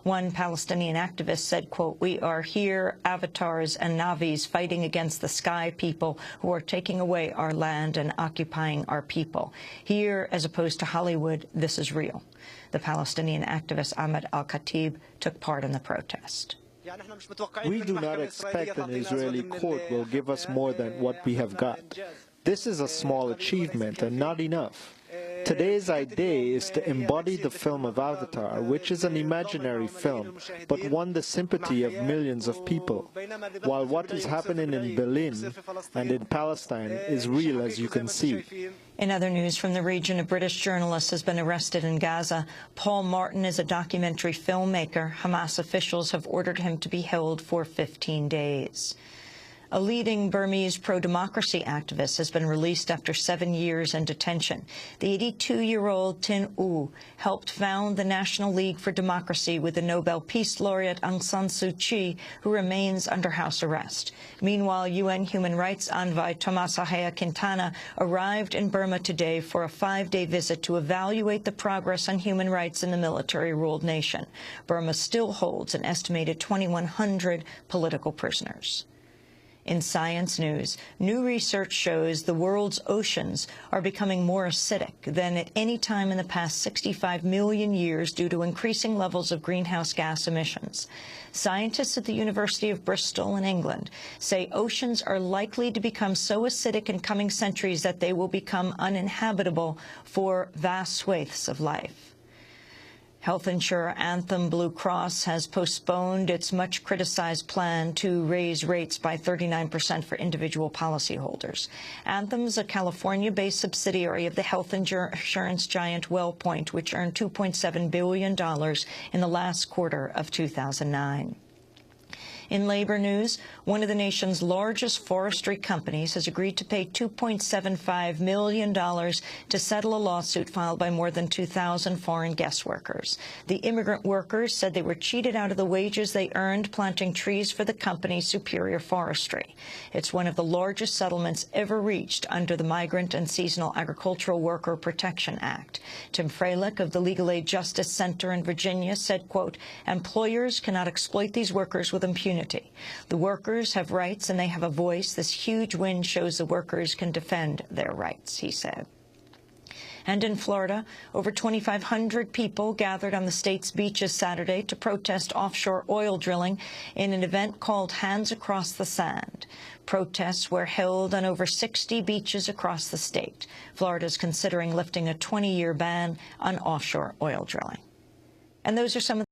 One Palestinian activist said, quote, "We are here, avatars and Navis, fighting against the sky people who are taking away our land and occupying our people. Here, as opposed to Hollywood, this is real." The Palestinian activist Ahmed Al-Khatib took part in the protest. We do not expect an Israeli court will give us more than what we have got. This is a small achievement and not enough. Today's idea is to embody the film of Avatar, which is an imaginary film, but won the sympathy of millions of people, while what is happening in Berlin and in Palestine is real, as you can see. In other news from the region, a British journalist has been arrested in Gaza. Paul Martin is a documentary filmmaker. Hamas officials have ordered him to be held for 15 days. A leading Burmese pro-democracy activist has been released after 7 years in detention. The 82-year-old Tin Oo helped found the National League for Democracy with the Nobel Peace Laureate Aung San Suu Kyi, who remains under house arrest. Meanwhile, UN Human Rights Envoy Thomas Ahaya Quintana arrived in Burma today for a 5-day visit to evaluate the progress on human rights in the military-ruled nation. Burma still holds an estimated 2,100 political prisoners. In science news, new research shows the world's oceans are becoming more acidic than at any time in the past 65 million years due to increasing levels of greenhouse gas emissions. Scientists at the University of Bristol in England say oceans are likely to become so acidic in coming centuries that they will become uninhabitable for vast swathes of life. Health insurer Anthem Blue Cross has postponed its much-criticized plan to raise rates by 39% for individual policyholders. Anthem is a California-based subsidiary of the health insurance giant WellPoint, which earned $2.7 billion in the last quarter of 2009. In labor news, one of the nation's largest forestry companies has agreed to pay $2.75 million to settle a lawsuit filed by more than 2,000 foreign guest workers. The immigrant workers said they were cheated out of the wages they earned planting trees for the company's Superior Forestry. It's one of the largest settlements ever reached under the Migrant and Seasonal Agricultural Worker Protection Act. Tim Freilich of the Legal Aid Justice Center in Virginia said, quote, "Employers cannot exploit these workers with impunity. The workers have rights and they have a voice. This huge win shows the workers can defend their rights," he said. And in Florida, over 2,500 people gathered on the state's beaches Saturday to protest offshore oil drilling in an event called Hands Across the Sand. Protests were held on over 60 beaches across the state. Florida is considering lifting a 20-year ban on offshore oil drilling. And those are some of